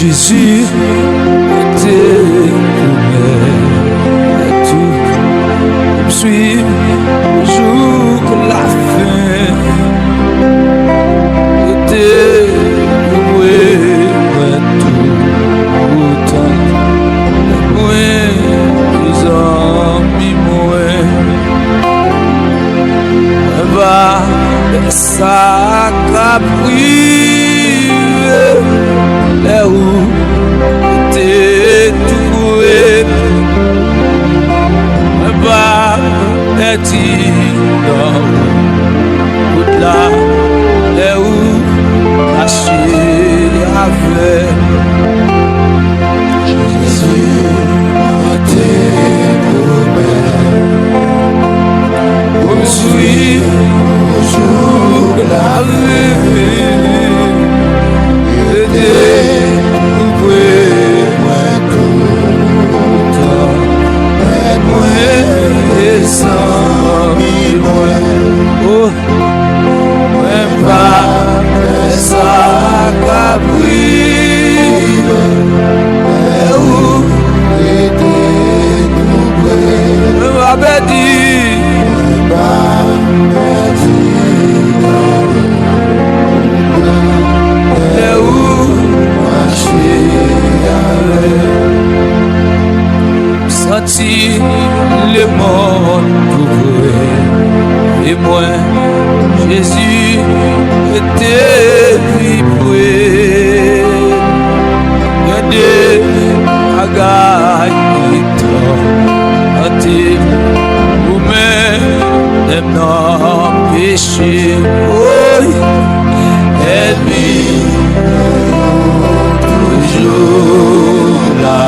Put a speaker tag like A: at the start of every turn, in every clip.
A: Jésus était tout me suivre jusqu'à la fin. Était tout autant moi les amis moi va ça privé là où t'es tout bah est-il dans toute là où lâcher avec Jésus était pour me suivre jusqu'à la vie. Senti le monde couvrir et moi Jésus était vibré. Regardez agaille toi ou même non péché. Oh, elle vit toujours là.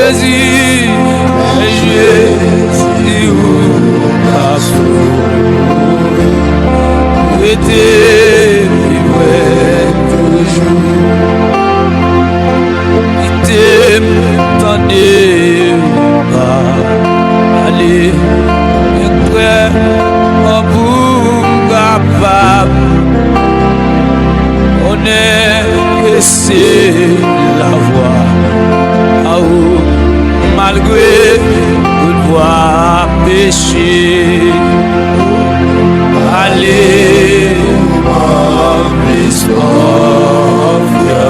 A: Jésus, où la souffrance était vivre toujours. Il t'aime, t'en est pas aller, mais prêt en bout capable. On est laissé la voix. Malgré une voix péché, allez, plus confiance,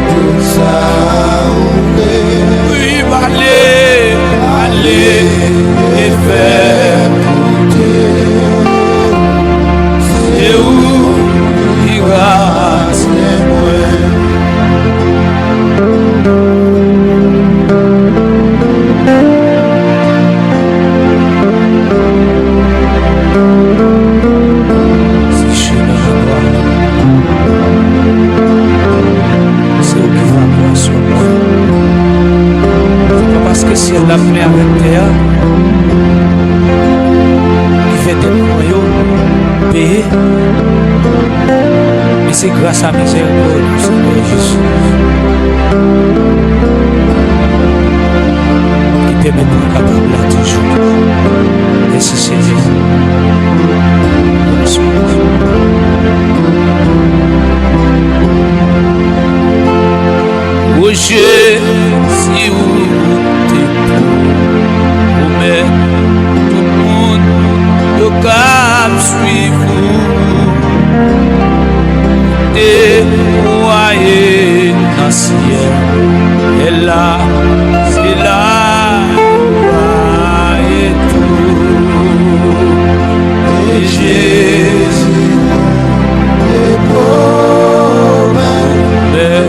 A: tout ça, oui, allez, et faire c'est où il va, c'est moi. Parce que si elle l'a fait avec terre, il fait des noyaux payés. Mais c'est grâce à miséricorde du Seigneur Jésus qui permet de nous capable là toujours. Merci Seigneur. Roger, si vous mais tout le monde le cap suivre et voyez dans le ciel et là c'est là et tout et Jésus est beau mais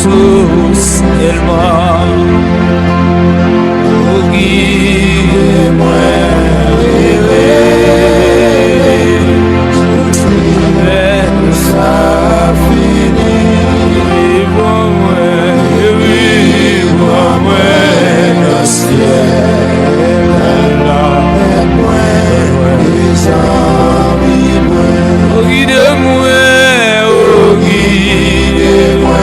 A: tout seulement. Oh, guide-moi, ça finit. Vive-moi dans le ciel. Aide-moi, les amis, oh, guide-moi, oh, guide-moi.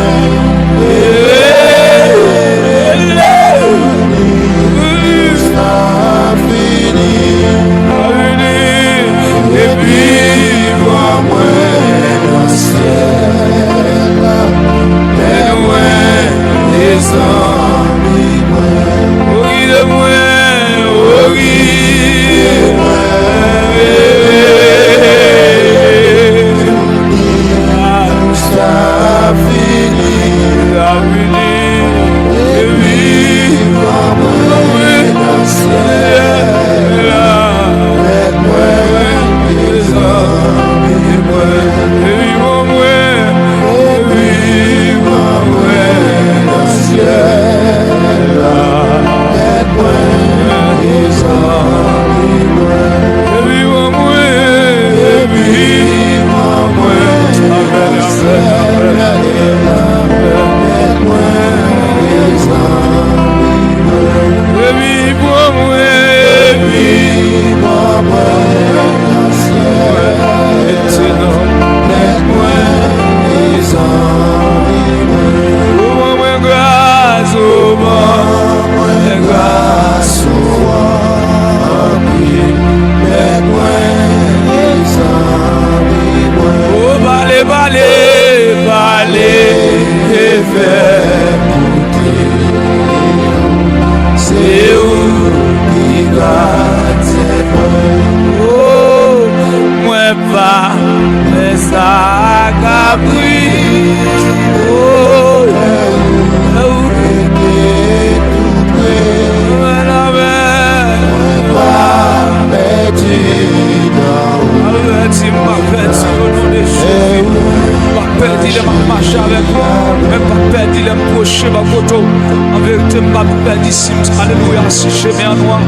A: Alléluia, si je viens à moi,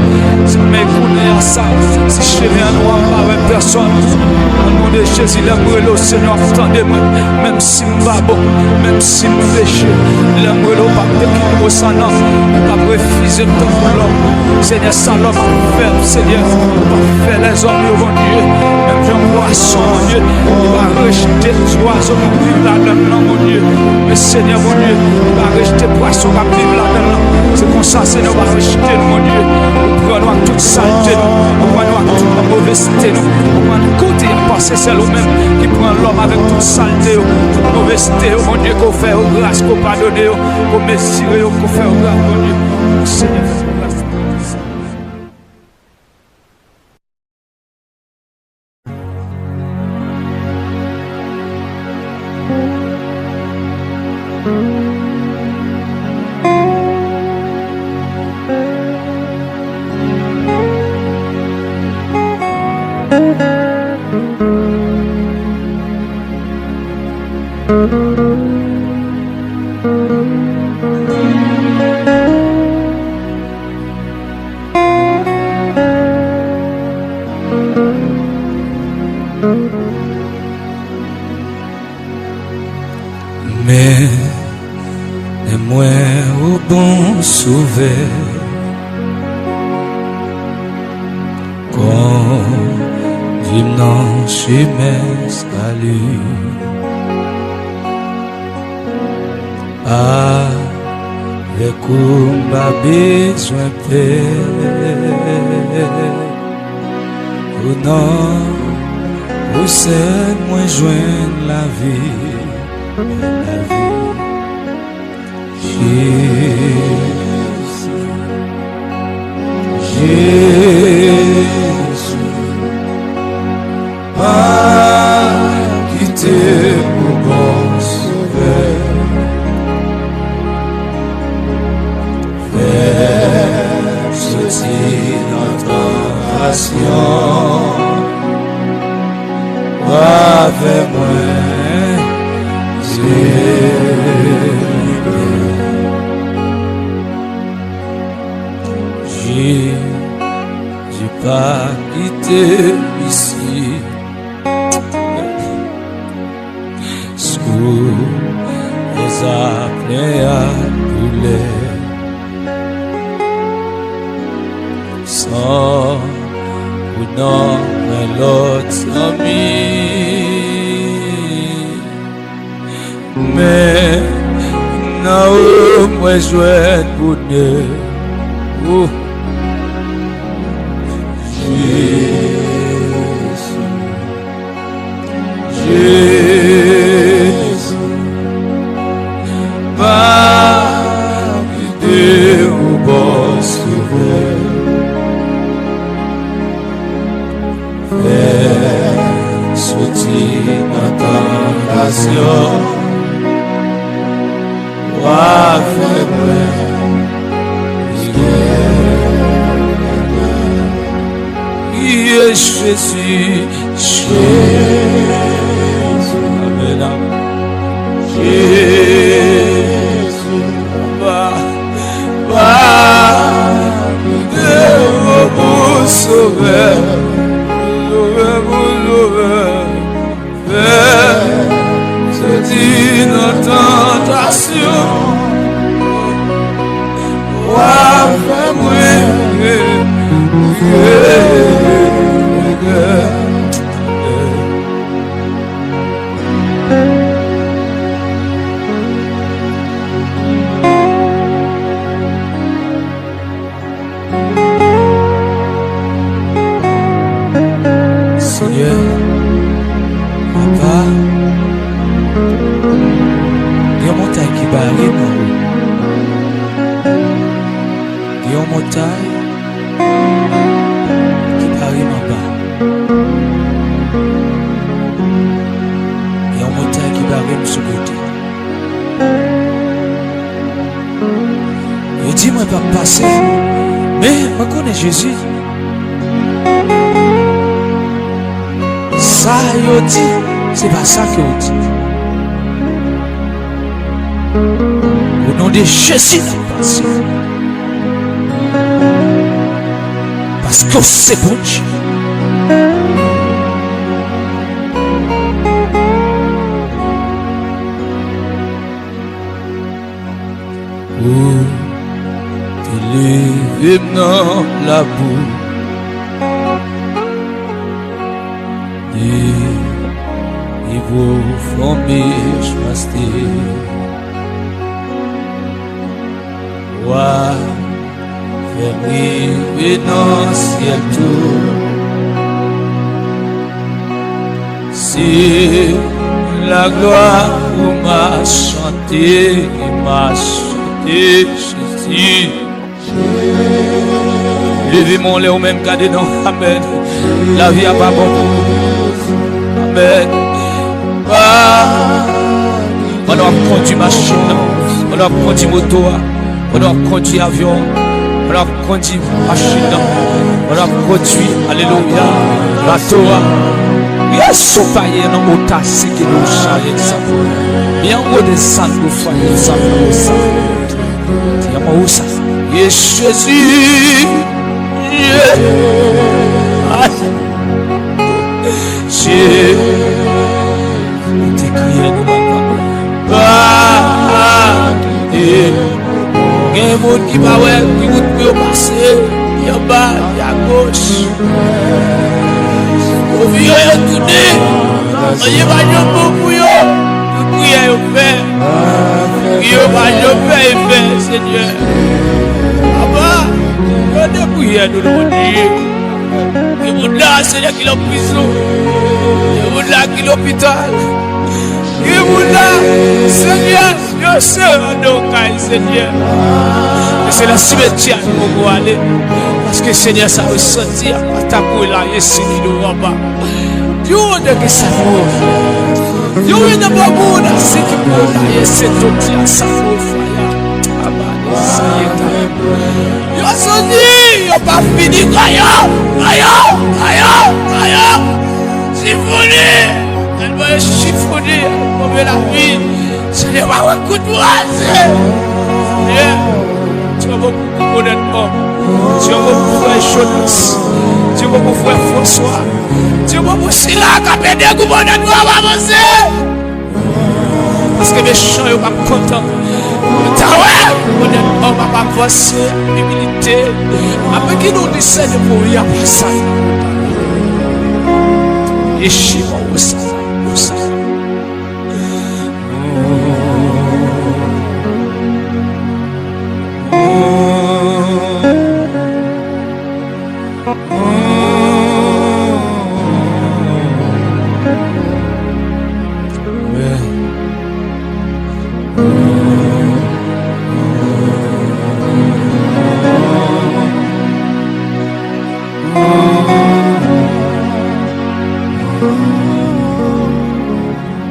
A: si je m'écoute à ça, si je viens à moi, avec personne, au nom de Jésus, l'amour le Seigneur, attendez-moi, même si je suis bon, même si je péché, l'amour le pas de ça, non, pas refuser de l'homme, Seigneur, ça l'homme a fait, Seigneur, pas faire les hommes, mon Dieu, même un poisson, mon Dieu, il va rejeter les oiseaux qui vivent là-dedans, mon Dieu, mais Seigneur, mon Dieu, il va rejeter les poissons qui vivent là-dedans, c'est comme ça, Seigneur, va rejeter, mon Dieu, nous prenons toute saleté, nous prenons toute mauvaiseté, nous prenons côté à passer, c'est nous-mêmes qui prend l'homme avec toute saleté, toute mauvaiseté, mon Dieu, qu'on fait au grâce, qu'on pardonne, qu'on mesure, qu'on fait au grâce, mon Dieu, Seigneur.
B: Mais moi au bon sauver quand vivant chez mes salut avec où m'a besoin paix ou non ou c'est moi joindre la vie. Jésus, pas quitter pour bon sauveur, faire sortir notre passion, avec moi. t'es ici. Sous les appelés à brûler. Sans ou non, l'autre ami. Mais non, moi je vais pour Dieu. Jésus, pas de bon souverain. Fais sortir notre tentation. Wa faible. Jésus, Jésus, Amen, Jésus, de vous sauver, c'est une tentation, Seigneur, Papa, il y a un montagne qui va arriver. Il y a un montagne qui va arriver en bas. Il y a un montagne qui va arriver sur le côté. Il dit, moi, je vais passer. Mais je connais Jésus. Ça, il dit, c'est pas ça qu'il dit. Au nom de Jésus, passé. Parce que c'est bon Dieu. Oh, t'es levé dans la boue. Et vous formez choisir. Ouais, faire vivre dans le ciel tout. C'est la gloire où m'a chanté, Jésus. Levez mon lait au même cas dedans. Amen. La vie a pas bon. Amen. On doit conduire machine, on doit conduire moto, on doit conduire avion, on doit conduire machine, on doit conduire, alléluia, bateau. Il y a ce païen dans le tasse qui nous charge de ça. Il y a un mot de sang pour faire ça. Il y a un mot de ça. Et Jésus. Jésus, t'es crié nous pas. Il y a un monde qui va ouais, qui vous peut passer. Il y a bas, il y a gauche. Au vieux, il y a tourné. Il y a pas de beaucoup. Il y a fait. Il y a pas de fait, Seigneur. Nous le dire. Et vous là, c'est là qu'il est en prison. Et vous là qu'il est en hôpital. Et vous là, Seigneur, je sais nos cas, Seigneur. Et c'est la cimetière où vous aller. Parce que Seigneur, ça veut sortir. Ta cour là, et c'est qui nous va. Dieu de que ça vaut. Dieu est de bon, c'est qui nous là, et c'est tout qui a ça vaut. Yo senti, yo pas fini, chiffonné, elle va chiffonner, on veut la vie, c'est pas un coup de bras, tu vas beaucoup connaître.
A: Dieu mon frère Jonas. Dieu mon frère François. Dieu mon Sila qui a pédé le gouvernement doit avancer. Parce que mes chants sont pas contents. On va pas avancer. Humilité. Après qui nous décède pour y avoir ça. Et chez moi, où ça?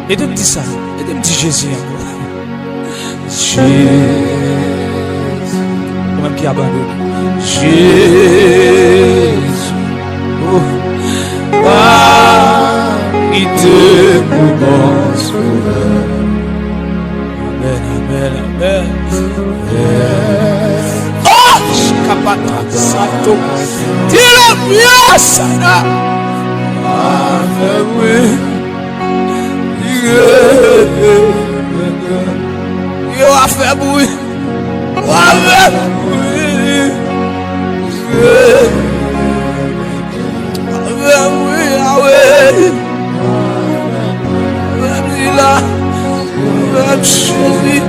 A: Et de me dire ça, et de me dire Jésus encore. Jésus, moi qui abandonne. Jésus, oh, il te commence. Amen, amen, amen. Oh, Shikapata, Sato, dis-le bien, Sana. Amen, oui. Yo a fait bruit. A fait bruit. A fait bruit. Ah ouais. Même là. Même Jésus.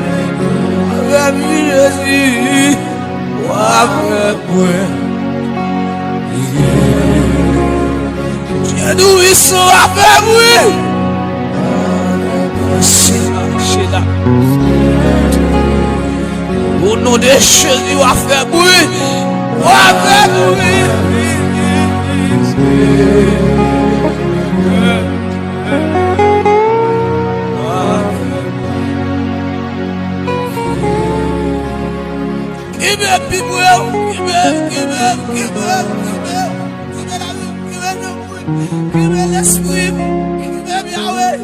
A: Même Jésus. A fait bruit. Dieu nous y sont a fait bruit. Au nom de Jésus, on va faire bruit. On va faire bruit. Give me l'esprit. Give me Yahweh.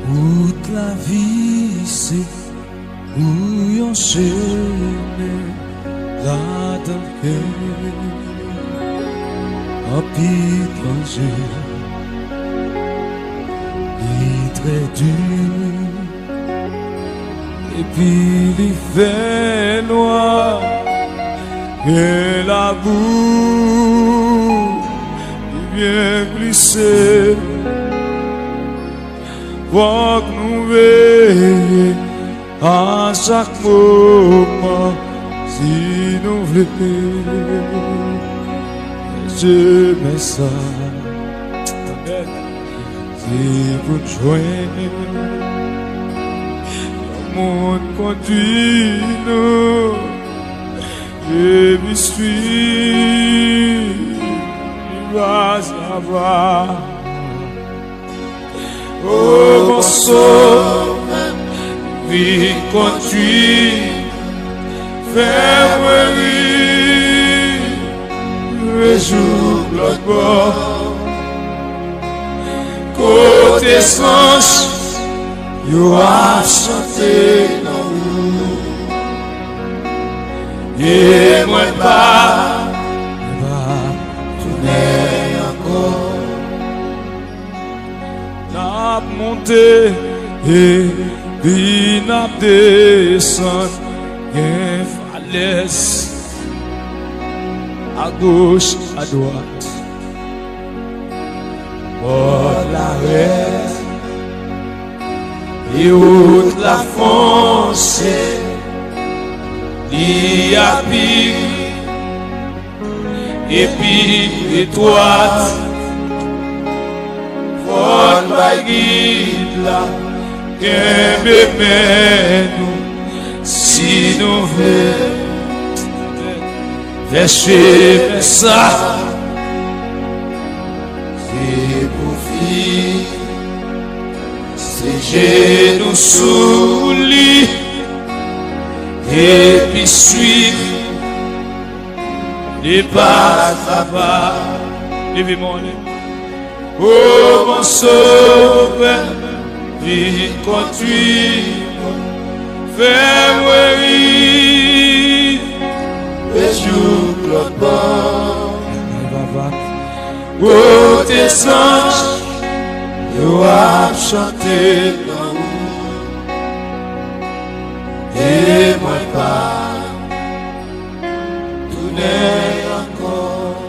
A: Toute la vie, c'est où on chemin là dans le cœur, un étranger, il très dur, et puis il fait noir, et la boue, il vient glisser. Pour nous veiller à chaque moment, si nous voulons, je mets ça, si vous joignez, le monde conduit nous, et puis suis, il va savoir. Oh mon sauveur, vie conduit, fais-moi rire, le jour le bord, côté sens, you a chanté dans nous, et moi pas, tourner encore. Monter et puis n'a descendre une falaise à gauche, à droite. Bord la reste et haute la foncée, il y a pique et puis étroite. On va guide là, nous si nous voulons verser ça. C'est pour vivre, c'est genoux sous lit et puis suivre les pas à pas. Levez-moi, oh mon sauveur, viens conduire, fais-moi rire, et joue l'autre bord. Oh tes anges, nous avons chanté dans nous, et moi pas, tout n'est encore.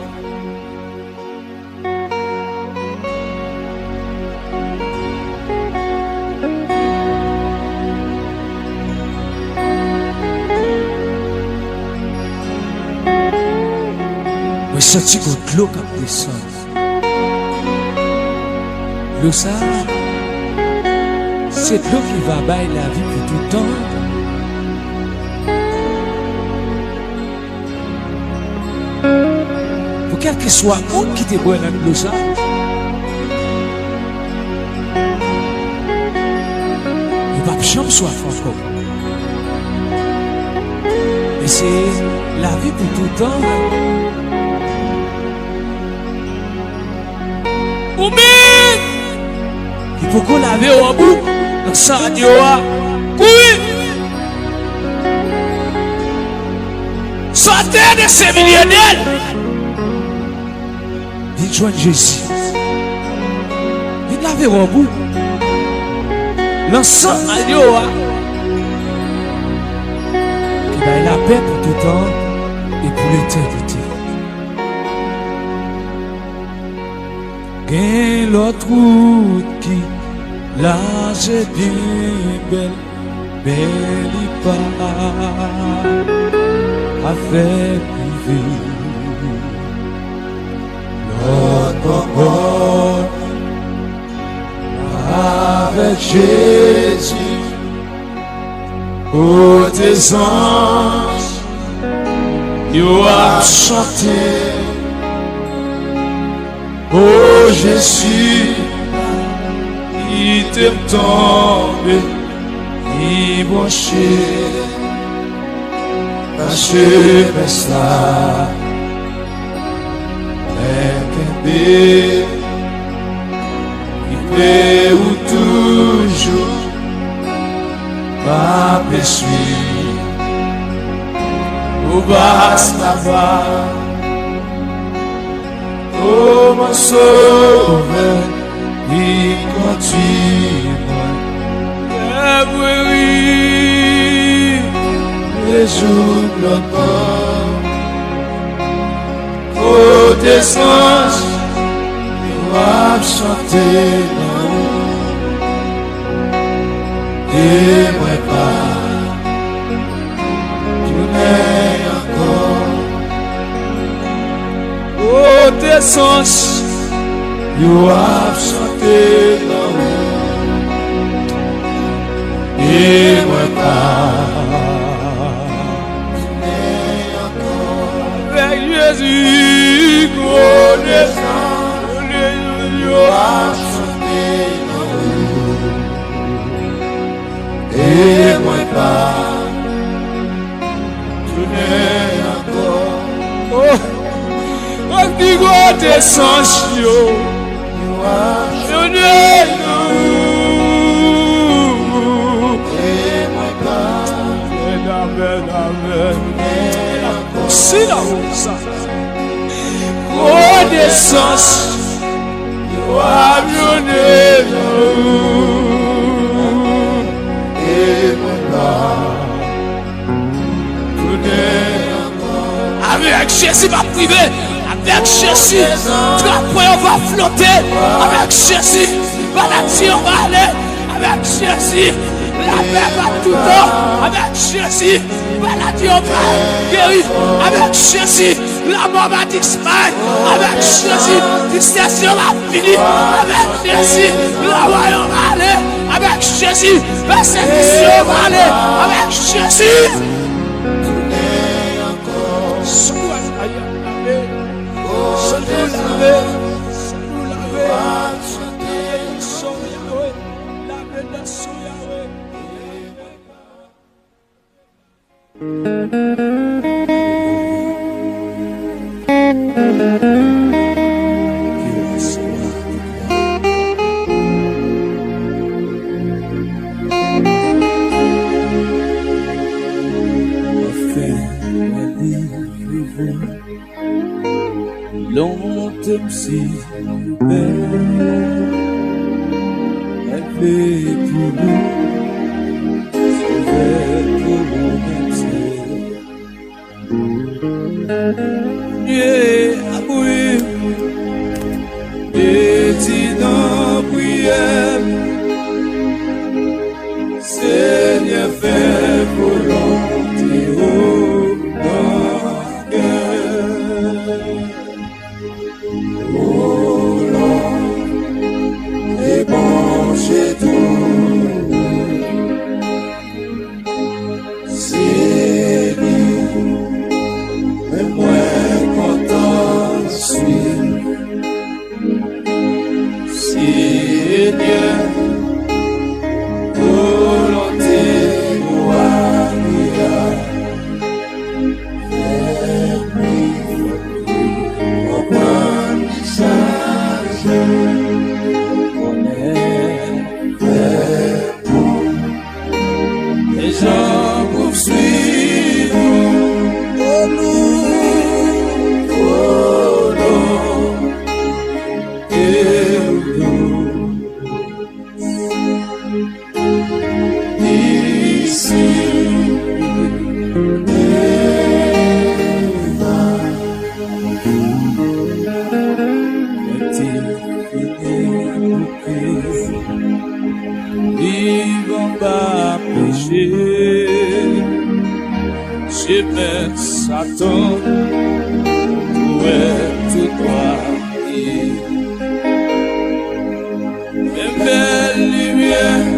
A: Moi, senti que l'eau qui descend. L'eau ça, c'est l'eau qui va bailler la vie pour tout le temps. Pour quel que soit où qui te boit dans l'eau ça, il va pas jamais soif encore. Mais c'est la vie pour tout le temps. Ou bien, il faut qu'on lave au bout, dans sa radio, oui. Sortez de ces millionnaires. Il joint Jésus. Il lave au bout. L'ensemble radio, qui va la paix pour tout temps et pour l'éternité. Gain l'autre route qui large et bien belle, belle y part avec privé. L'autre bord avec Jésus, oh tes anges, you a chanté. Oh Jésus, il t'aime tomber, il branché, achève ça, avec un bébé, il fait ou toujours, pas péché, ou basta pas. Oh mon sauveur, il continue. Oui, les jours longtemps. Oh tes anges, nous avons chanté et moi pas, tu n'es encore. Oh tes anges, you have chanté l'amour et moi pas, tu n'es encore. Avec Jésus, oh tes anges, you have chanté l'amour et moi pas, tu n'es encore. Oh, Digo tes anges, yo, je n'ai pas. Si la rosa, oh des anges, yo abjouné et moi pas. Avec Jésus va priver. Avec Jésus, après on va flotter. Avec Jésus, maladie on va aller. Avec Jésus, la paix va tout le temps. Avec Jésus, maladie on va guérir. Avec Jésus, la mort va disparaître. Avec Jésus, distraction va finir. Avec Jésus, la royaume va aller.
B: avec Jésus, persécution va aller avec Jésus.
A: Longtemps si elle fait pour nous, c'est pour nous. Dieu a brûlé, et dit dans prière, Seigneur fait volonté au cœur. Oh Lord, et bon chez tout, c'est lui, mais moi content suis, Seigneur, volonté gloire, Satan, où est tout droit? Une belle lumière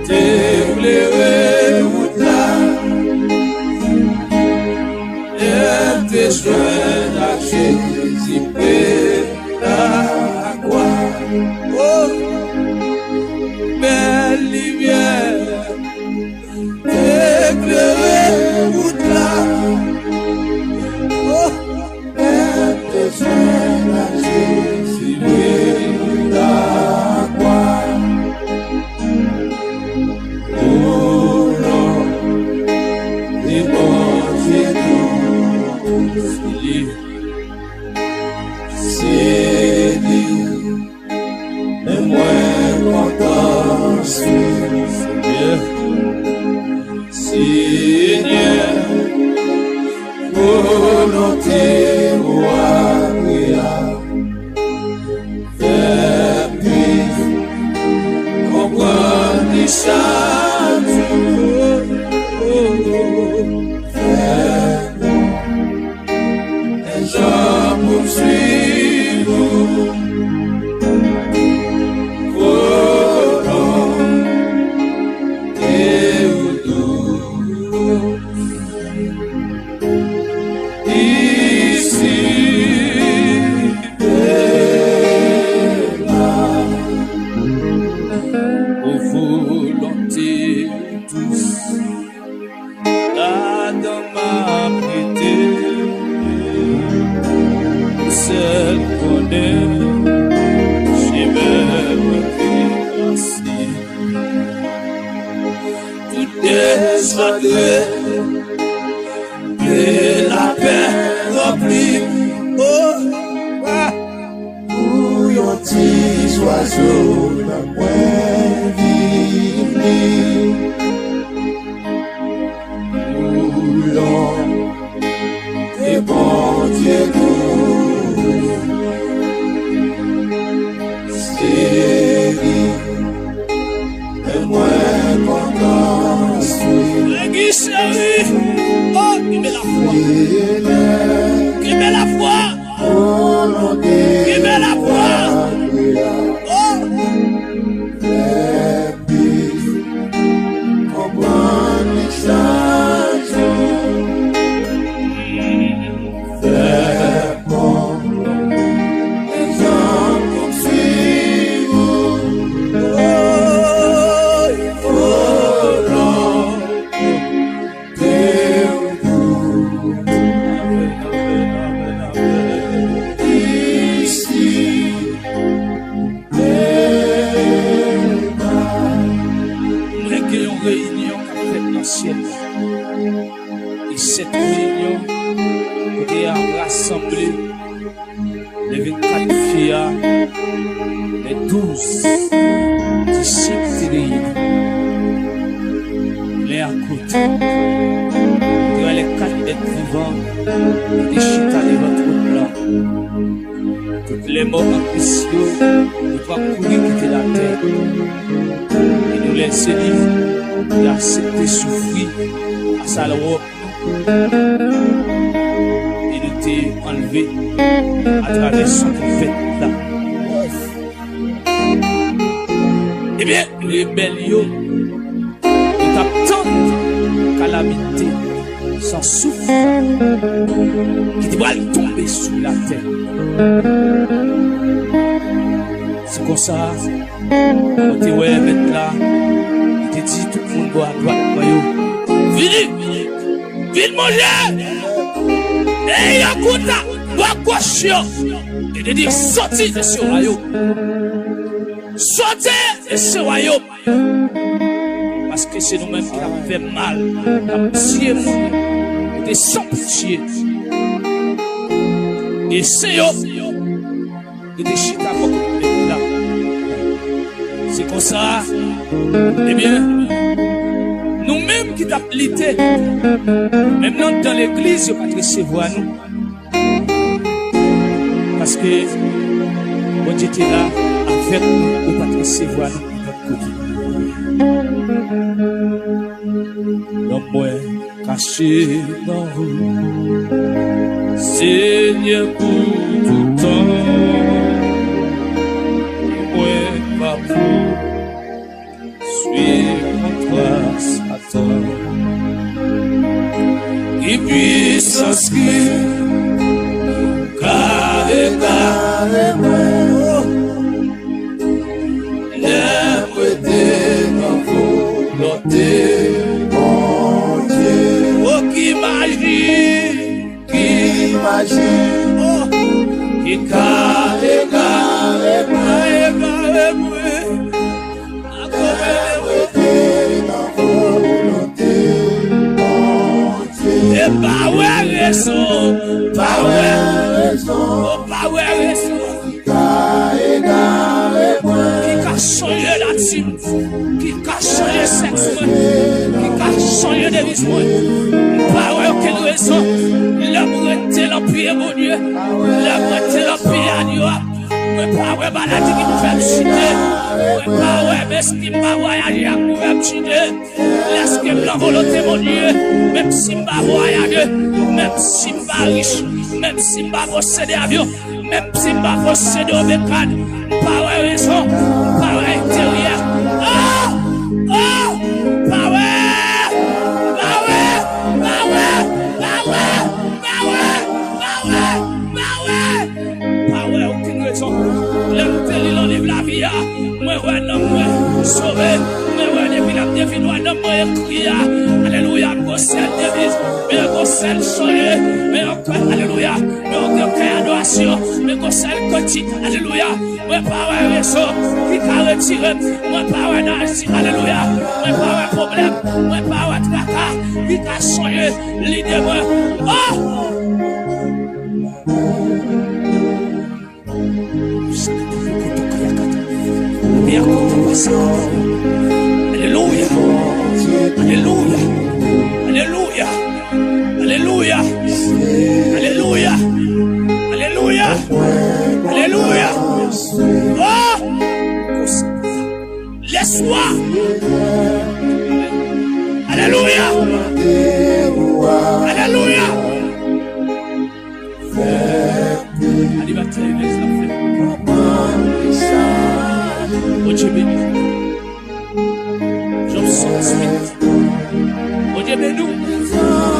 A: t'éclairer route là, et tes joints à Jésus la croix. Oh, belle lumière t'éclairer route là. Oh, tes joints à Jésus la croix. Oh non, les bons Jésus, c'est lui, mais moi content Seigneur, Seigneur, volonté roi, faire vivre, comprendre les saints, faire les gens poursuivre. Et la paix remplie, oh, où yon petit oiseau la moins vivre, où l'on est bon Dieu nous, c'est lui, et moi content suis. Chérie, oh, qui met la foi, qui met la foi, qui met la foi, oh. rassemblé les 24 filles, les 12 disciples de les à côté. Les 4 êtres vivants, les chita devant tout là. Toutes les morts en Christ, ils doivent courir quitter la terre. Et nous laisser vivre, et accepter souffrir à sa loi. Il était enlevé à travers son prophète là. Eh bien, rébellion, nous attendons calamité sans souffle qui doit tomber sur la terre. C'est comme ça, on te ouais mettre là, il te dit tout le monde doit à droite, venez, venez manger. Et écoute, doit gauche et de dire sortez de ce royaume. Sortez de ce royaume. Parce que c'est nous-mêmes qui avons fait mal. Qui avons tué, nous sans pitié. Et c'est eux qui déchirent là. C'est comme ça. Eh bien, nous-mêmes qui t'avons lité, même dans l'église, ils ne pas recevoir nous. Parce que bon Dieu était là avec nous, ils ne pas recevoir nous de notre côté. L'homme caché dans vous, Seigneur pour tout temps, moi pas pour suivre contre Satan, qui puissance qui carré moi, les prêter dans volonté. Qui magie, oh, qui carré moi, et pas raison, pas raison, qui a changé la team, qui a changé le sexe, qui a changé de vie, pas aucune raison. L'amour était l'empire, mon Dieu. L'amour était l'empire à Dieu. Mais pas ouais maladie qui nous fait chuter. Mais pas ouais mais qui m'a voyagé à nous faire chuter. Laisse que la volonté, mon Dieu. Même si m'a voyagé, même si m'a riche, même si m'a possédé avion, même si m'a possédé au bécane. Pas ouais raison, pas ouais intérieur. Oh! Oh! Pas ouais! La vie, moi, ouais, sauvé, mais ouais, depuis la devine, moi, alléluia, gossel, devise, mais gossel, changé, mais encore, alléluia, mais encore, adoration, mais gossel, côté, alléluia, moi, pas ouais, réseau, qui t'a retiré, moi, pas ouais, nazi, alléluia, moi, pas ouais, problème, moi, pas ouais, tracas, qui t'a changé, l'idée, moi, oh! Alléluia, alléluia, alléluia, alléluia, alléluia, alléluia, alléluia. Oh, laisse-moi. Alléluia, alléluia. Oh Dieu béni. Job 108. Oh Dieu béni. Oh.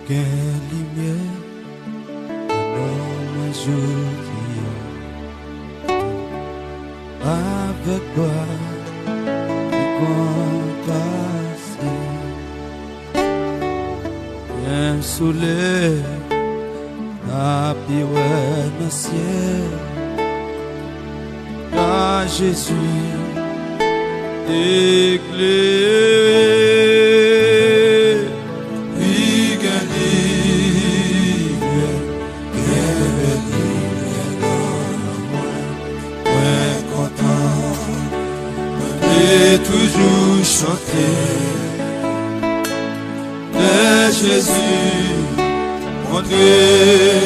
A: quelle lumière dans aujourd'hui avec toi passé un soleil à pirouette dans le ciel à Jésus éclairé il toujours chanter de Jésus, mon Dieu,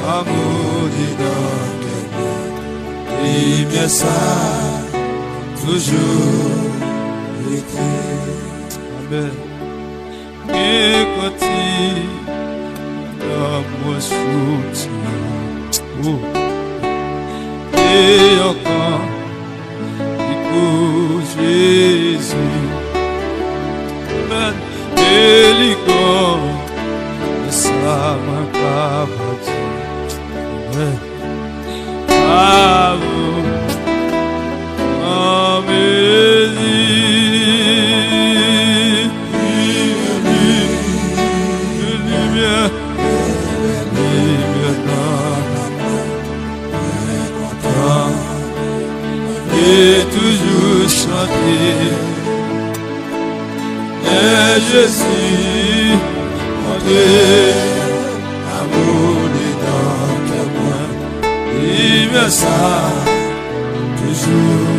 A: amour dans et bien ça, toujours été. Amen. Et quand il soutien, et encore. Jésus, man, délicat, ça m'a pas ah, et toujours chanter et Jésus mon Dieu amour dedans que moi il me ça toujours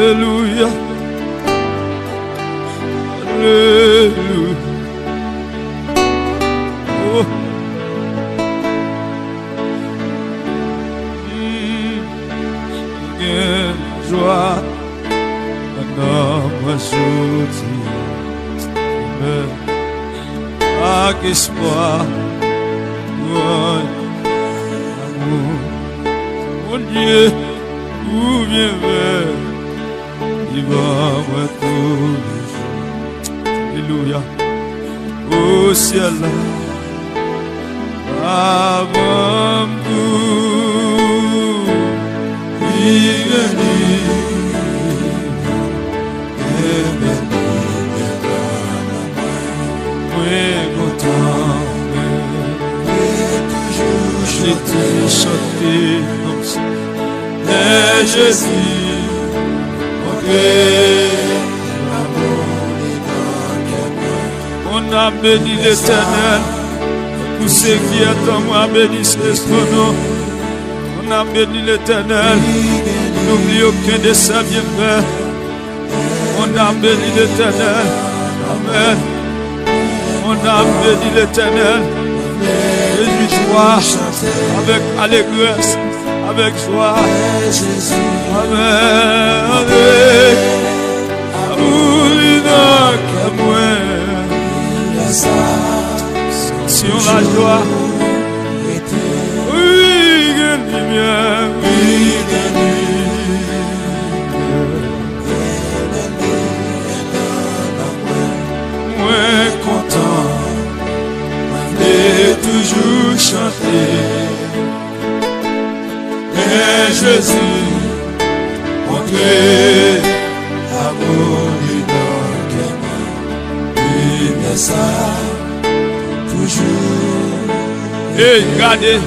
A: Alléluia, Alléluia. Oh. Joie, dans ma journée, avec espoir, mon amour, mon Dieu, où bien vers. Il va moi tous les jours. Alléluia. Au ciel, avant tout, il est content, j'ai tout chanté comme ça. Et Jésus. On a béni l'Éternel, tous ceux qui est en moi bénissent son nom. On a béni l'Éternel, n'oublie aucun de ses bienfaits. On a béni l'Éternel, amen. On a béni l'Éternel, réjouis-toi avec allégresse. Avec joie, amen, amen, amour que moi, si on la joie, oui, gagne bien, oui, moins content, et toujours chanter. Et Jésus, mon Dieu, amour du don que moi, il me ça toujours. Et regardez,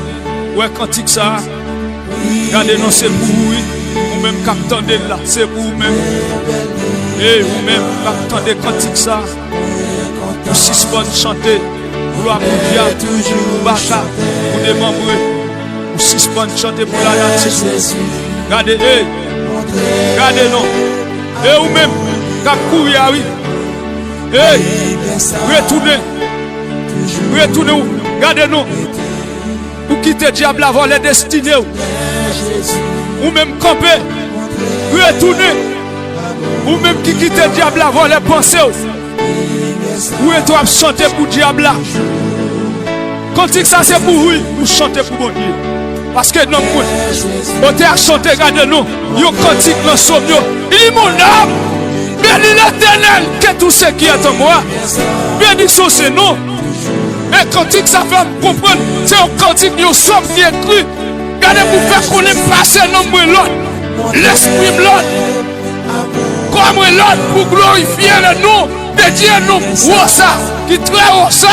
A: ouais, cantique ça, regardez, non, c'est pour vous, ou même qu'attendez là, c'est pour vous-même. Et vous-même, qu'attendez cantique ça, vous suspendez chanter, gloire pour Dieu, toujours, baka, pour démembrer. Ou suspend chanter pour la nature. Regardez, regardez non. Et ou même, quand courir, oui. Retournez où? Regardez nous. Ou quitter le diable avant les destinées. Ou même camper. Retournez. Ou même qui quitte le diable avant les pensées. Ou est toi chanter pour le diable là? Cantique ça c'est pour oui, pour chanter pour mon Dieu. Parce que non, on t'a chanté, regardez-nous, il y a un cantique dans son Dieu. Il dit mon âme, bénis l'Éternel, que tout ce qui est en moi. Bénissons c'est nous. Et cantique ça fait me comprendre, c'est un cantique, il y a un somme qui est écrit. Regardez pour faire qu'on est passé dans moi l'autre. L'esprit l'autre. Comme l'autre pour glorifier le nom de Dieu, nous, ou ça, qui très haut ça.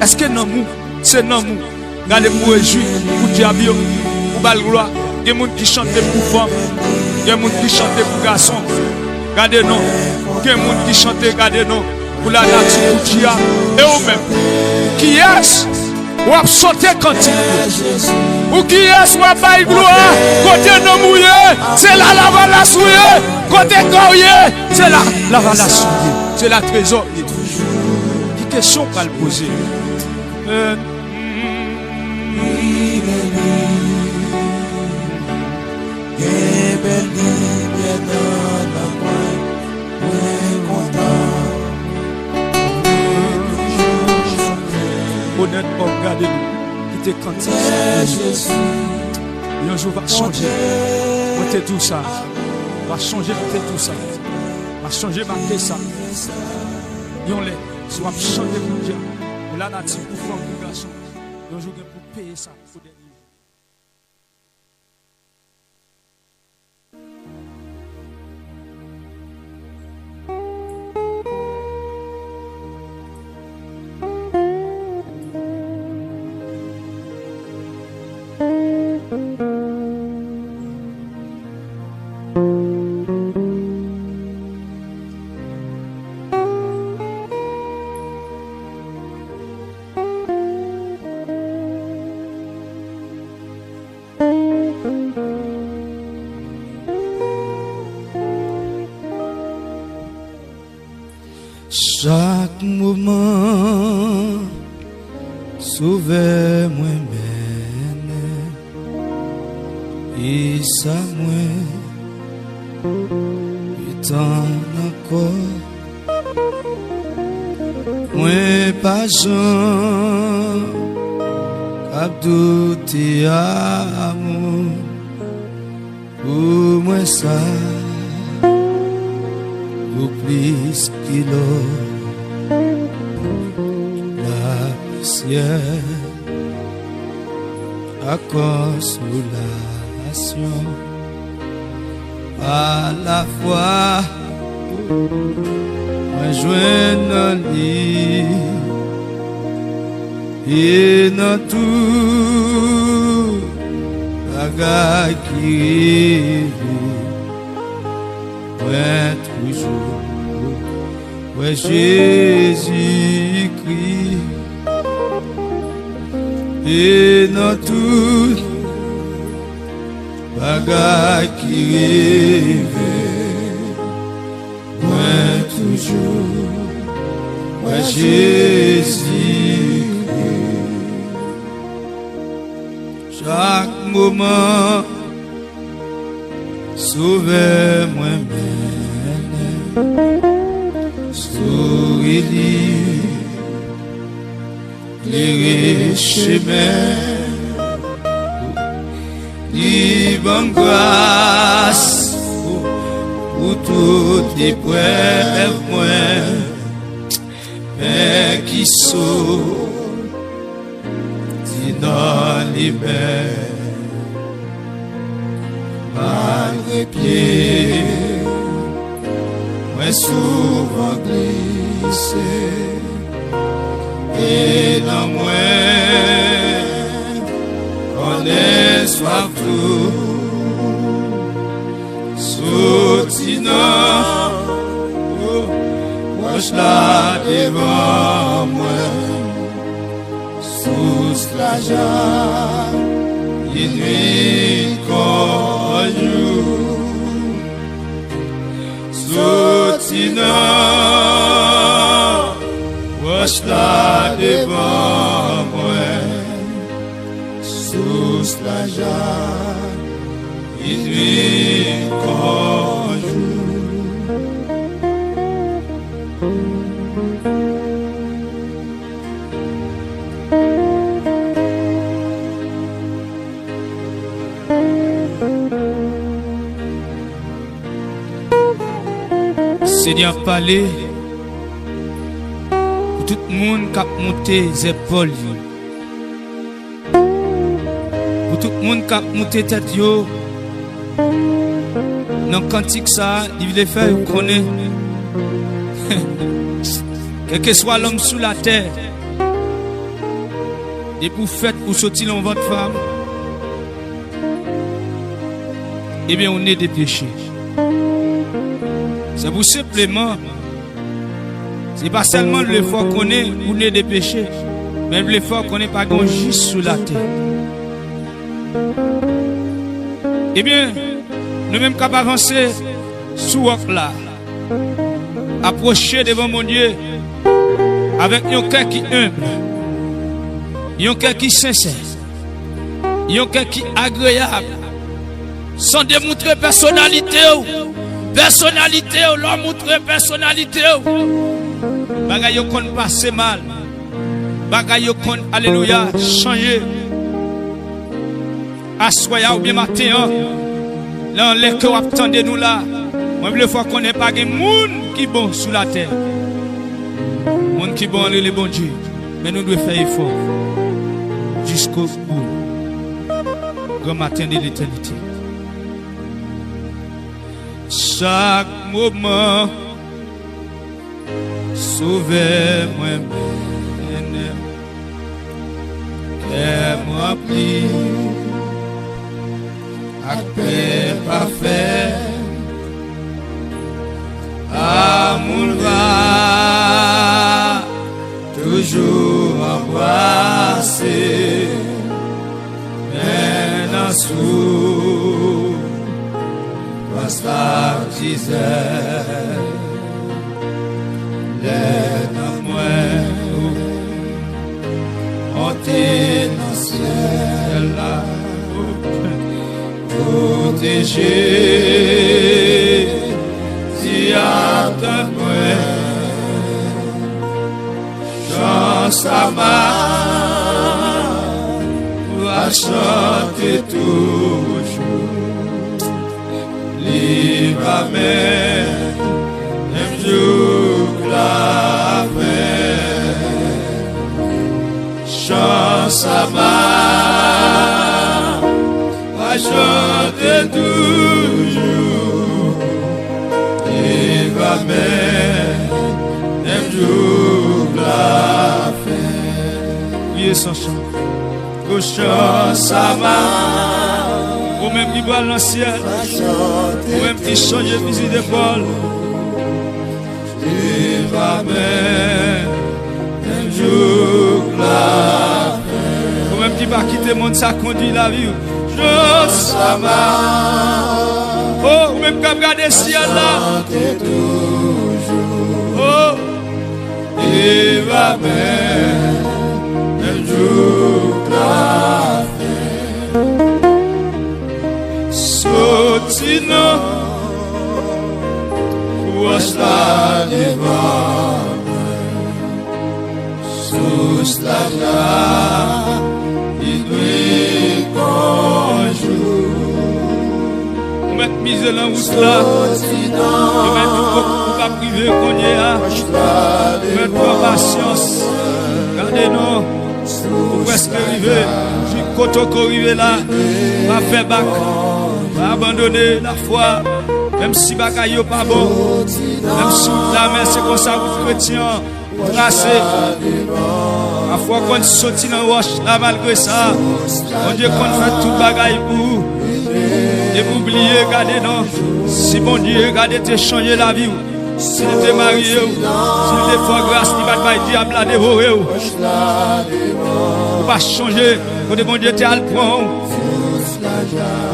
A: Est-ce que non, c'est non, regardez pour réjouir, pour diable, pour bal gloire. Il y a des gens qui chantent pour femmes, il y a des gens qui chantent pour garçons. Regardez-nous, il y a des gens qui chantent, regardez-nous, pour la nature, pour diable. Et eux-mêmes, qui est-ce? Ou a chanté cantique? Ou qui est-ce? Ou a bail gloire? Côté non mouillé, c'est la lavala souillé. Côté corrier, c'est la lavala souillé. C'est la trésor. Qui question qu'à le poser? Honnêtement, regardez-nous, qui te cantique. Et un jour va changer. On te tout ça. Va changer, on te tout ça. Va changer, marquer ça. Et on l'est. Soit chanter pour Dieu. Et là, natif pour femme, pour garçon. Et un jour, pour payer ça.
C: Chaque moment, sauver moi-même, et ça moi, étant encore, moi pas Jean, cap douter amour, pour moi ça. Ou plus qu'il la poussière à consolation à la fois moi joindre dans lit et dans tout bagaille qui ouais toujours, ouais Jésus-Christ, et dans tout bagaille qui rêve, ouais toujours, ouais Jésus-Christ, chaque moment. Sauvez moi-même, souriez, éclairez chemin, libre grâce pour toutes les preuves, Père qui sauve, dit dans les mers. Malgré pied, moi souvent glissé, et dans moi, on est soif tout, soutinant, moi je la devant moi, sous la jarre, une nuit qu'on joue, soutinant, wash la devant moi, sous la jarre, nuit comme jour.
B: Seigneur, parler pour tout le monde qui a monté les épaules. Pour tout le monde qui a monté tête. Dans le cantique, ça, il veut faire, vous connaissez. Quel que soit l'homme sous la terre, et pour faire pour sortir dans votre femme, eh bien, on est des péchés. C'est pour simplement, c'est pas seulement l'effort qu'on est pour les des péchés, même l'effort qu'on est pas juste sous la terre. Eh bien, nous même capables d'avancer sous là, approcher devant mon Dieu avec un cœur qui est humble, un cœur qui est sincère, un cœur qui est agréable, sans démontrer personnalité. Personnalité, l'homme montre personnalité. Bagay yo kon passe mal. Bagay yo kon, alléluia, changer. Assoya ou bien matin, là, les que attendez nous là. Moi, le fois qu'on n'est pas de monde qui bon sous la terre. Monde qui bon, le bon Dieu. Mais nous devons faire effort jusqu'au bout. Grand matin de l'éternité. Chaque moment, sauvez-moi,
C: moi prie, à paix parfait, amour va toujours embrasser, maintenant sous la disait, les moins monter dans le ciel là, protéger, si à ta main, chance à ma, va chanter toujours. Livre à même jour la paix, chance à ma, à chanter toujours. Livre à même jour la paix,
B: oui, sans chant.
C: Chance à ma.
B: Ou même qui voit l'ancien, ou même qui change de fusil d'épaule.
C: Il va même un jour la paix.
B: Ou même qui va quitter le monde, ça conduit la vie.
C: Chance à ma.
B: Oh, ou même qui va regarder le ciel là.
C: Oh, il va même un jour la paix. Sotina, was la devant, sous la joie, il nuit comme jour.
B: On met mise dans la route là, on met tout pour pas priver qu'on y a, on met pas patience, regardez-nous, pour presque arriver, si côté qu'on arrive là, va faire bac. Abandonner la foi, même si bagaille pas bon, même si la main c'est comme ça vous chrétiens, tracé. La foi qu'on sortit dans roche, là malgré ça, on Dieu qu'on fait tout bagaille pour vous. Et vous oubliez, regardez non, si bon Dieu, regardez te changer la vie. Si tu es marié, si tu es fort grâce, il va te diable à dévorer. Vous pas changer, quand bon Dieu te à le prendre.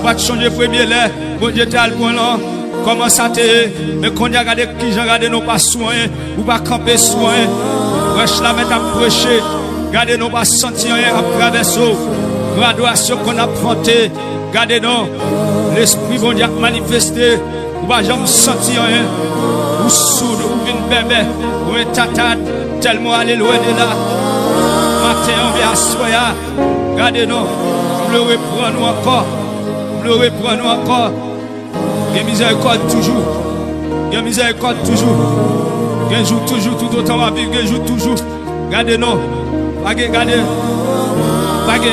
B: On va changer premier lait, bon Dieu t'as le point là, comment ça t'est, mais quand on a regardé qui j'ai regardé nos pas soin, ou pas camper soin, wesh la mettre à prêcher, regardez nos pas sentir rien à traverser, graduation qu'on a affronté, regardez nous,
A: L'esprit bon Dieu a manifesté. Ou pas jamais senti rien. Ou sourd, ou une bébé, ou un tatade. Tellement aller loin de là. Matin, on vient à soya. Regardez-nous. Vous le reprenons encore. Vous le reprenons encore. Il y a miséricorde toujours. Il y a miséricorde toujours. Il y a jour toujours, tout autant ma vie. Il y a jour toujours. Regardez-nous. Regardez. Regardez.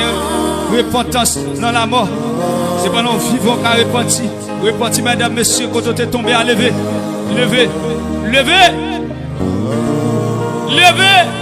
A: Repentance dans la mort. C'est pas nous vivons qu'à repentir. Repentir, mesdames, messieurs, quand on est tombé à lever. Levez. Levez. Levez.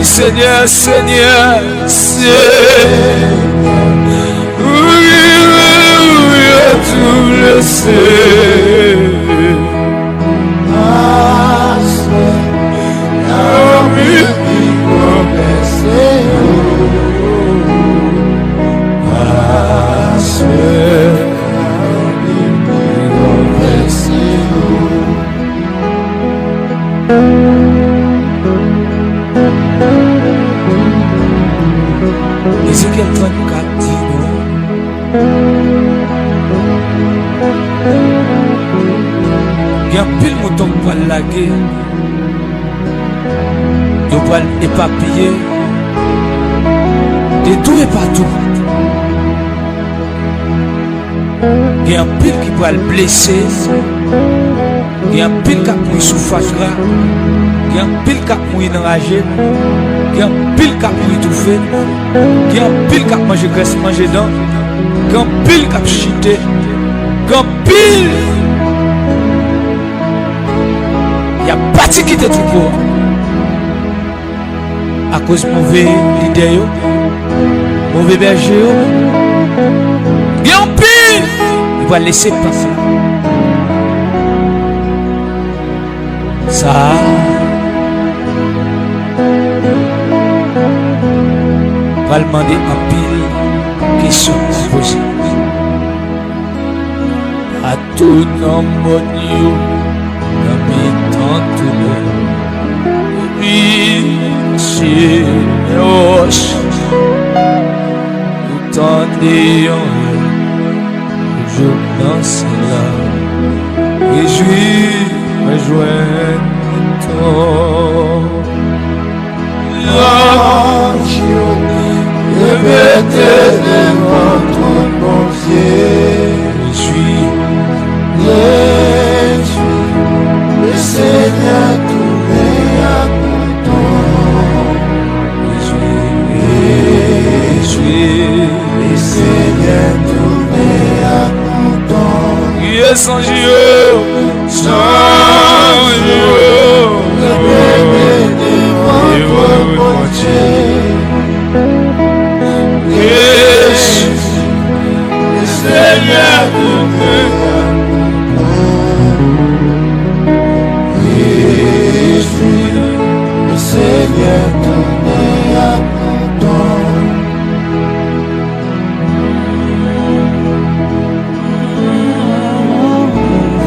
B: Seigneur, Seigneur, tout le sais.
A: Ézéchiel 34 dit non. Il y a un pile mouton pour la guerre. Il va éparpiller. De tout et partout. Il y a un pile qui va le blesser. Il y a un pile qui va mourir sous fatra. Il y a un pile qui va mourir enragé. Il y a un pile qui va mourir étouffé. Il y a un pile qui va manger graisse, manger dents. Il y a un pile qui va chiter. Il y a un pile. Il y a pas de qui te trouve. À cause de mauvais leader, mauvais berger. Il y a un pile. Il va laisser passer. Ça. Va demander un pile question posée. À tout nom mon Dieu, dans mes temps tout le puis c'est roche. Tout en ayant je danse là. Réjouis, rejoins-toi.
C: Je vais te devant ton bon Dieu. Le Seigneur tourné à content. Le Seigneur tourné à content.
A: Yes, sans Dieu, sans Dieu.
C: Je vais te devant ton bon Dieu. Le Seigneur tourné à le Seigneur tourné à content.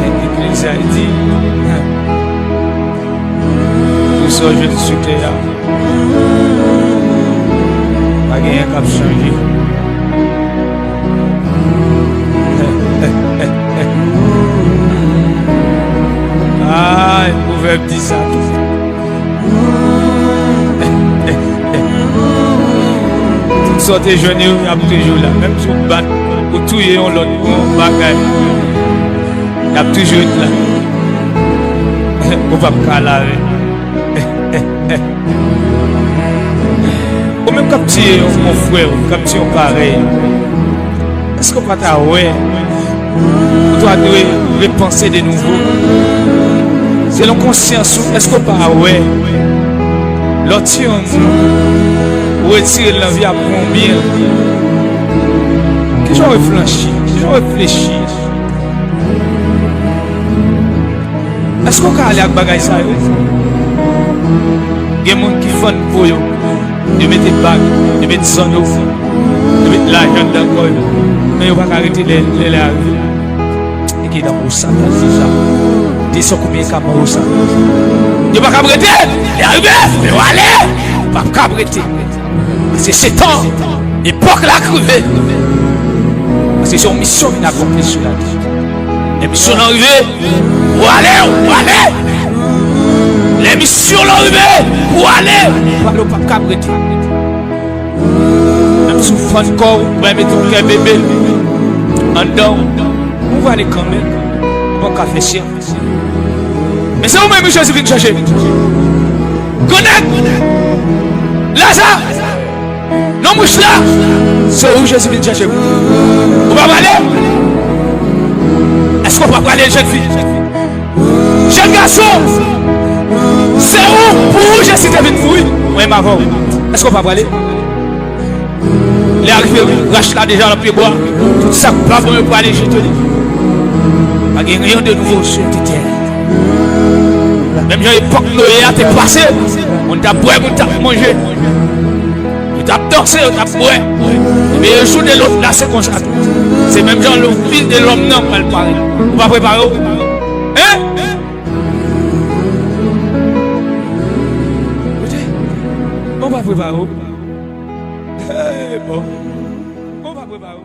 A: L'Église a dit tout ça, je te suis là. Pas rien qu'à changer. Ah, le proverbe dit ça. Toutes sortes de jeunes, il y a toujours là. Même si vous battez, vous tuez l'autre bagaille. Il y a toujours là. On va pas laver. Ou même comme tu es mon frère, comme tu es pareil. Est-ce qu'on va t'avoir? Tu dois repenser de nouveau. C'est la conscience. Est-ce qu'on va ouais? L'autre, on retire l'envie à combien? Qui j'en réfléchis? Est-ce qu'on va aller à bagaille ça? Il y a des gens qui font pour eux. Ils mettent des bagues, ils mettent des sons, ils mettent l'argent dans le corps. Mais ils ne vont pas arrêter les arriver. Et qui est dans le sang, déjà. Ils sont combien de camarades au sang? Ils ne vont pas arrêter. Ils arrivent, ils vont aller. Ils ne vont pas arrêter. C'est 7 ans. L'époque l'a crevé. C'est une mission qui n'a pas accomplie sur la terre. Les missions sont arrivées. Pour aller. Les missions sont arrivées. Pour aller. Pour aller au pape arrêter. Même si vous faites corps, vous allez mettre un bébé en dedans. On va aller quand même. On va faire ça. Mais c'est vous-même, Jésus, qui vient chercher. Connect. Lazare. Non, mouche là. C'est où Jésus vient chercher. On va aller. Est-ce qu'on va aller, jeune fille? Jeune garçon. C'est où pour vous Jésus vient vous? Oui, ma voix. Est-ce qu'on va aller? Il est arrivé, rache là déjà le pied bois. Tout ça, pas pour aller, je te dis. Pas de rien de nouveau sur cette terre. Même dans l'époque Noé a été passé, on t'a boire, on t'a mangé. On t'a dansé, on t'a boire. Mais le jour de l'autre, là, c'est comme ça. C'est même genre le fils de l'homme, non, pas le parler. On va préparer. Hein? On va préparer. Bon. On va préparer.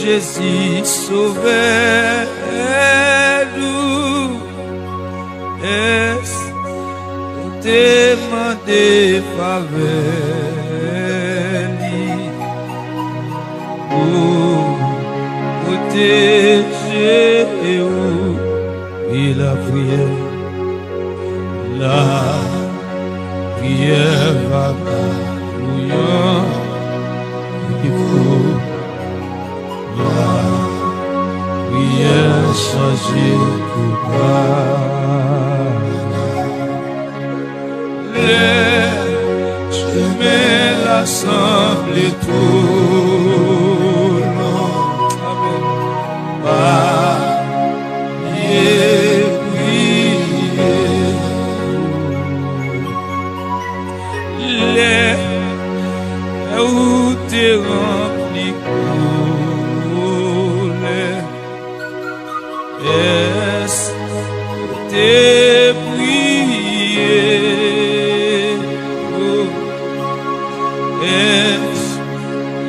B: Jésus sauvez-nous, est-ce demander faveur pour protéger et la prière va brouillant, il faut changer tout bas. Les chemins l'assemblent tout long. Amen. Priez, priez. Les routes remplies. Est-ce que prier? Est-ce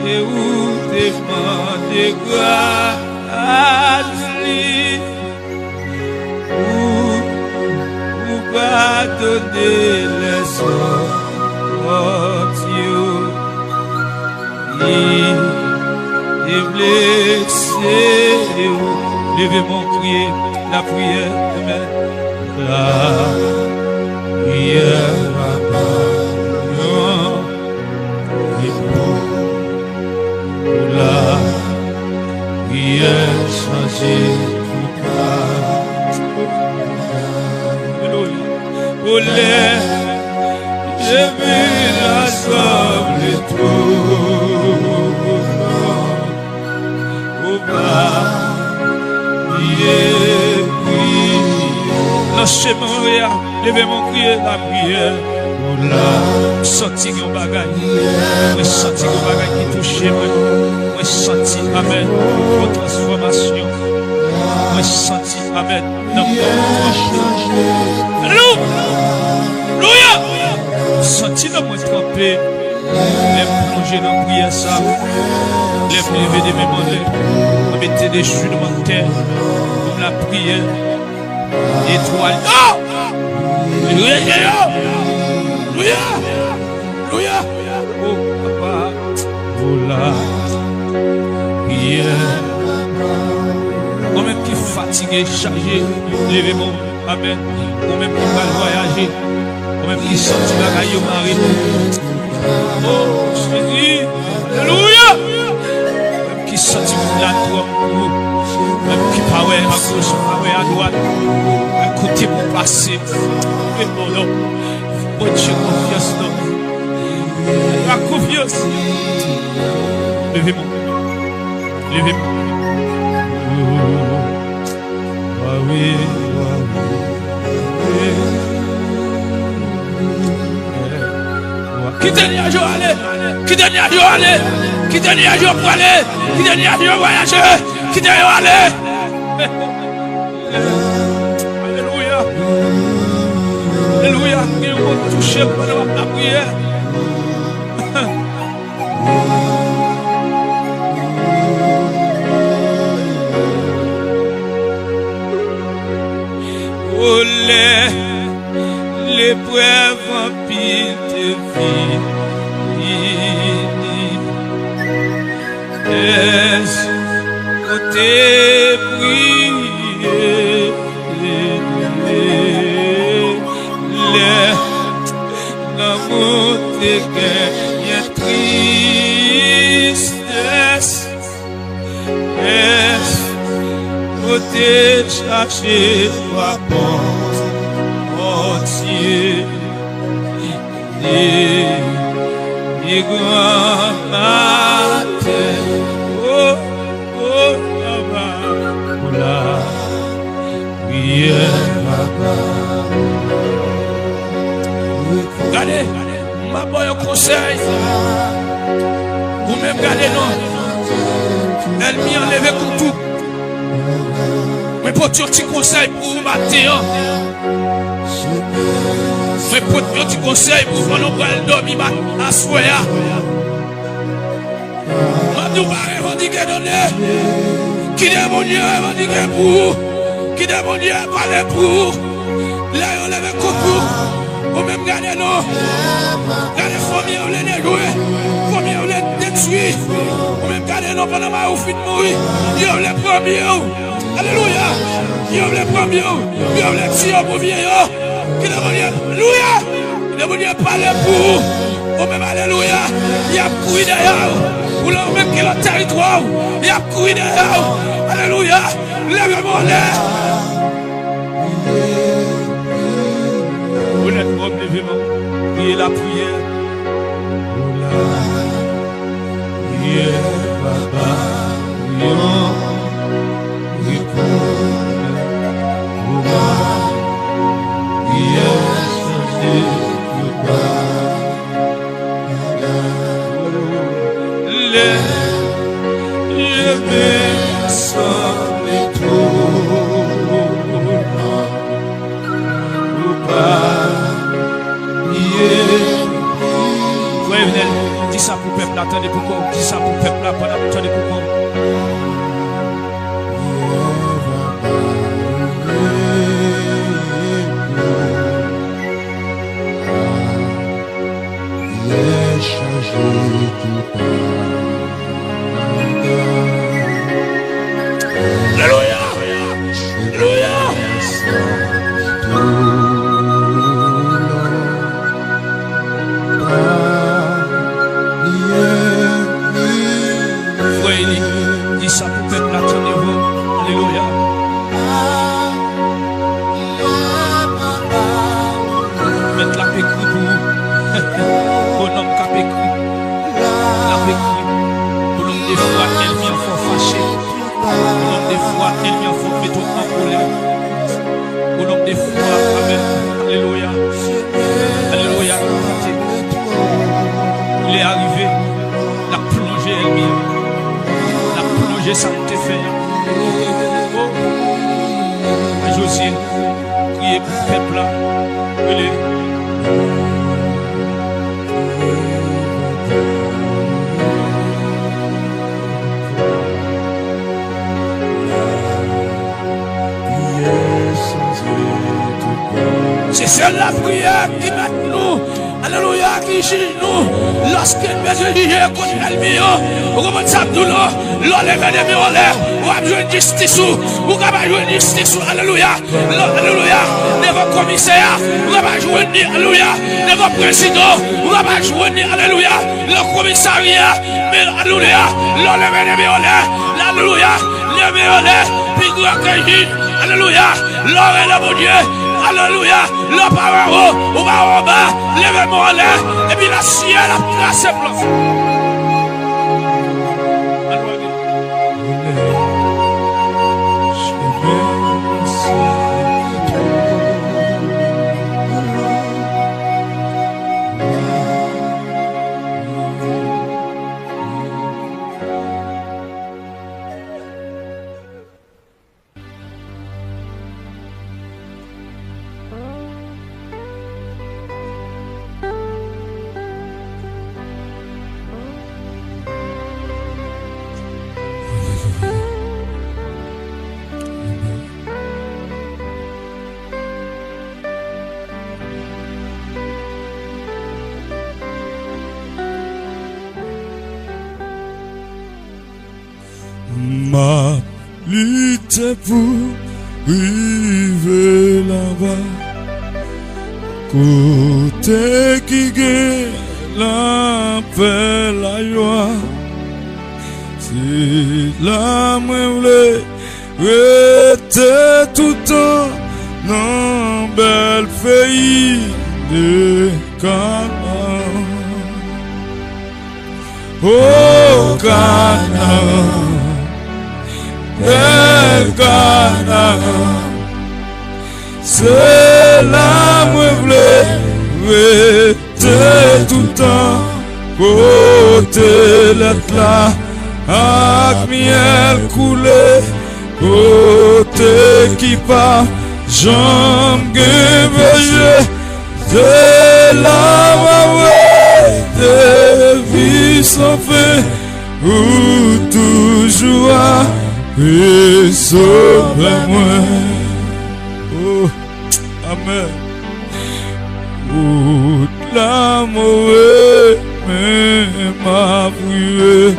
B: que vous demandez grâce ou pardonner les sortes et blessés? Levez mon crier, la prière demain. La prière va pas. Et pour la prière changer tout bas. Oh les, j'ai vu la somme et tout. Au bas. Lâchez mon rire, levez mon crier, la prière. Senti mon bagage, moi senti mon bagage qui touche moi senti, amen, vos transformations, moi senti, amen, dans mon Alléluia, senti dans mon trempé, les plonger dans la prière ça, les lever de mes mains, mettez des chutes dans mon terre, comme la prière, étoile. Oh! Alléluia! Alléluia! Oh, papa, oh là, prière. Moi-même qui fatigué, chargé, levez-moi, amen. Moi-même qui va voyager, moi-même qui sorti la caille au mari. Oh, Jésus, alléluia! Même qui sorti la toi, même qui parle à gauche, parle à droite, écoutez mon passé. Et mon nom, bon Dieu, confiance, non. La confiance. Levez-moi. Levez-moi. Oui. Qui dernier jour aller? Qui dernier jour aller? Qui dernier jour pour aller? Qui dernier jour voyager? Qui dernier jour aller? Alléluia. Alléluia. Qui va toucher pendant la prière? Oh, l'épreuve en pile de vie. Est-ce que t'es prié? L'amour
A: côté chercher toi entier et grand matin oh là-bas là regardez ma boy au conseil vous même regardez non elle m'y enlevé comme tout mais pour un petit conseil pour matin mais pour un petit conseil pour qu'on nous dormir à soya on nous va revendiquer donner qui est mon Dieu revendiquer pour qui est mon Dieu parler pour là on lève comme pour ou même garder non garder famille on les déjouer famille on les détruire ou même garder non pendant ma ou fin mourir yo les premiers alléluia yo les premiers yo les tiens pour vieux qui est mon Dieu alléluia qui est mon Dieu parler pour ou même alléluia il y a courir derrière ou là même qui est le territoire il y a courir derrière alléluia lève-moi l'air vous n'êtes pas levez-moi priez la prière prière Baba dis ça pour peuple, attendez pourquoi, dis ça pour peuple, attendez pourquoi. Alléluia, alléluia. Dis ça pour peuple, attendez-vous. Alléluia. Mettre la paix pour bon homme qui a pécru. La pécru. Bon homme des fois, elle vient fort fâché. Bon homme des fois, elle vient fort mettre en colère. Bon homme des fois, amen. Alléluia. Alléluia. Il est arrivé. La plongée, elle vient. J'ai ça te fait. Josie, criez pour le peuple là. C'est seule la prière qui met nous. Alléluia, qui juge nous. Lorsqu'il veut juger contre l'ennemi, vous comprenez ça, tout là. L'enlève l'ennemi en l'air. Vous avez joué justice. Vous avez joué justice. Alléluia. Alléluia. Devant commissaire. Vous avez joué, alléluia. Devant président. Vous avez joué, alléluia. Le commissariat. Mais alléluia. L'enlève l'ennemi en l'air. Alléluia. L'ennemi en l'air. Puis grand que juge. Alléluia. L'enlève le bon Dieu. Alléluia, le parent, on va en bas, lève-moi en l'air, et puis la ciel a placé blanc.
C: Ma lutte pour vivre là-bas, côté qui gagne la paix, la joie, c'est là moi voulais
A: rete tout temps dans bel pays de Canaan. Oh Canaan, bel Canaan, c'est là moi v'lais rete tout temps côté l'être là avec miel coulé côté qui pas jambe gavée de la ouais de vie sans fin ou toujours et sauve-moi. Oh amen. Ou la mauvaise m'a brûlé.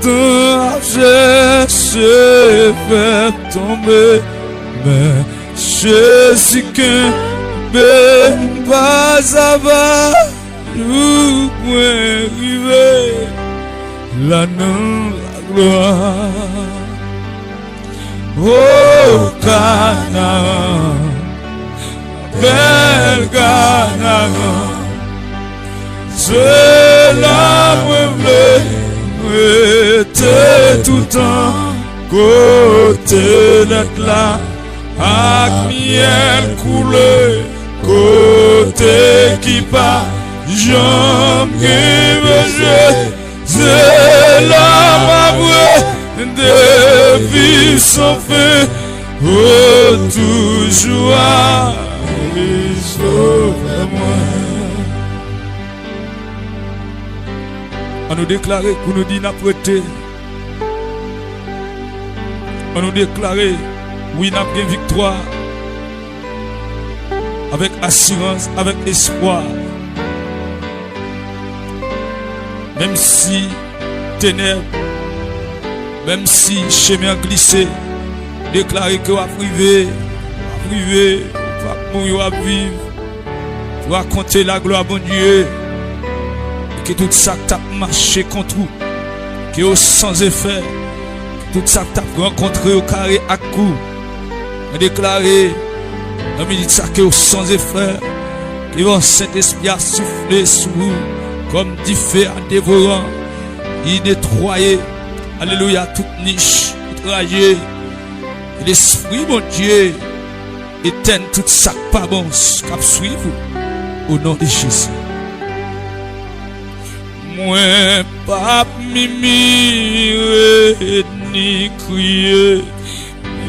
A: Tant j'ai fait tomber, mais je sais que pas à va nous arriver là dans la gloire. Oh Canaan, bel Canaan, c'est là où était tout temps côté d'être là avec miel coulé côté qui pas jambe gavée c'est là ma de vie sans fin oh toujours sauve-moi. On nous déclarer pour nous dire n'a prêté. On nous déclarer oui n'a bien victoire avec assurance, avec espoir. Même si ténèbres, même si chemin glissé, déclarer que va priver, va mourir, va vivre, pour raconter la gloire bon Dieu. Que tout ça que tu as marché contre vous, que au sans effet, que tout ça que tu as rencontré au carré à coup, déclarer, dans le ça que au sans effet, que le Saint-Esprit a soufflé sur vous, comme du feu en dévorant, il nettoyait, alléluia, toute niche, toute rayée, et l'Esprit, mon Dieu, éteint tout ça pas bon, cap suivre au nom de Jésus. Moi, pas mimi ni crier,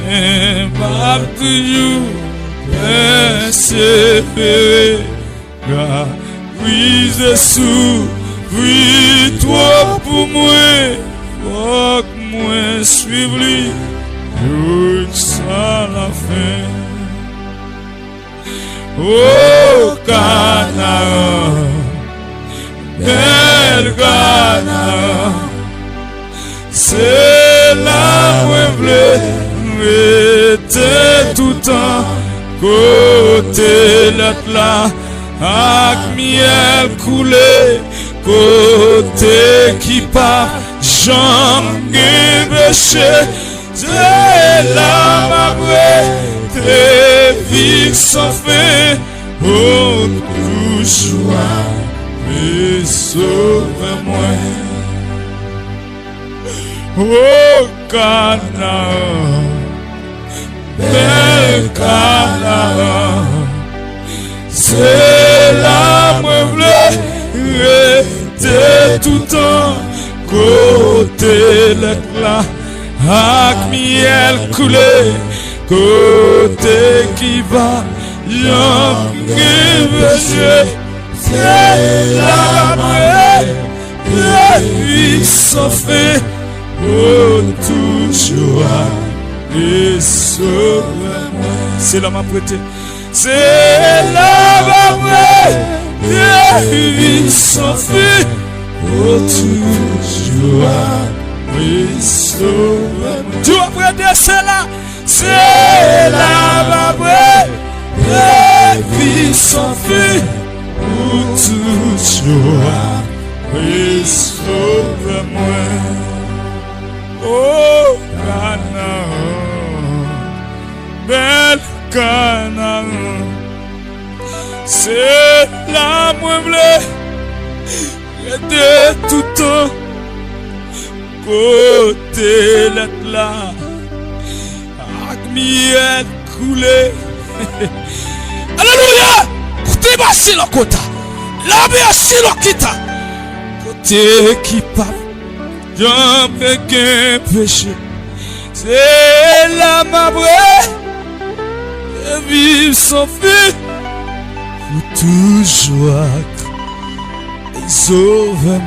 A: mais pas toujours persévérer. Car oui, Jésus, oui, toi pour moi, faut que moi suive lui, jusqu'à la fin. Oh, Canaan, bel Canaan, c'est là où je était tout temps côté l'autre là avec miel coulé côté qui pas jambe péché c'est là ma vraie vie sans fin oh toujours et sauve-moi. Oh Canaan, bel Canaan, c'est là moi voulais rester tout temps côté l'être là avec miel coulé côté qui va j'en péché. C'est la vie sans fin, oh toujours et sauve-moi. C'est la prêté. C'est la vie sans fin, oh toujours et sauve-moi. Tu vas prêter cela, c'est la vie sans fin. Pour toujours, sauve-moi. Oh, Canaan. Canaan. C'est la meublée de tout temps. Côté l'être là, avec miel coulé.
B: Alléluia. Côté bassi le kota. La bassi le kita.
A: Côté qui parle, j'en peux qu'un péché. C'est la mabrée de vivre sans fin. Pour toujours sauve-moi.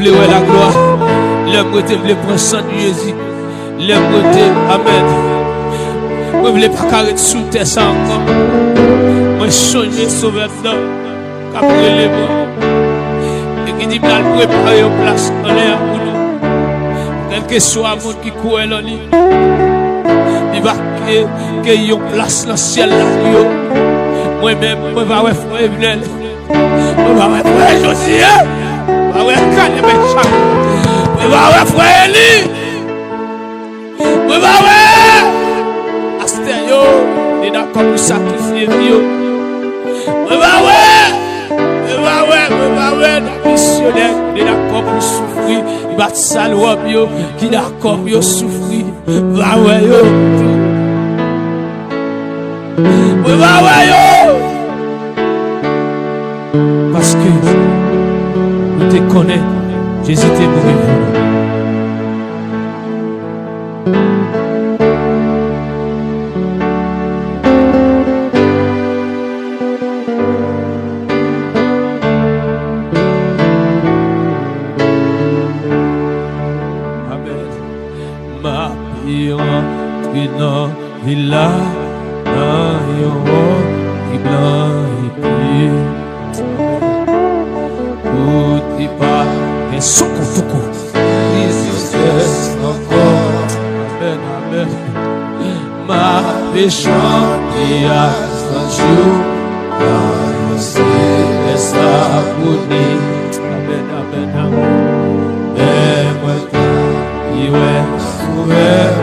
B: L'homme la gloire, l'homme te prendre sang de Jésus, l'homme te amen. Moi, je ne veux pas carrer sous terre ça encore. Moi, je songe sauver dedans. Qu'après les bras. Et qui dit, mal préparer une place dans l'air pour nous. Quel que soit le monde qui court dans lui. Il va qu'il y ait une place dans le ciel là pour eux. Moi-même, je vais voir frère Venel. Je vais voir frère José. Je vais voir Kanye Benchak. Je vais voir frère Eli. Je vais voir Astério. Il est d'accord pour sacrifier Dieu. Je vais voir la missionnaire. Il est d'accord pour souffrir. Il va te saluer qui est d'accord pour souffrir. Je vais voir yo. Je vais voir yo. Parce que nous te connaissons, Jésus t'est mort pour nous. Amen. Ma vie rentre dans villa, dans yon blanc et puis. Tout est pas un soukou foukou.
C: Jesus encore.
B: Amen, amen. Ma péchante et à son jour. Dans le céleste abonné. Amen, amen, amen. Et moi, il est ouvert.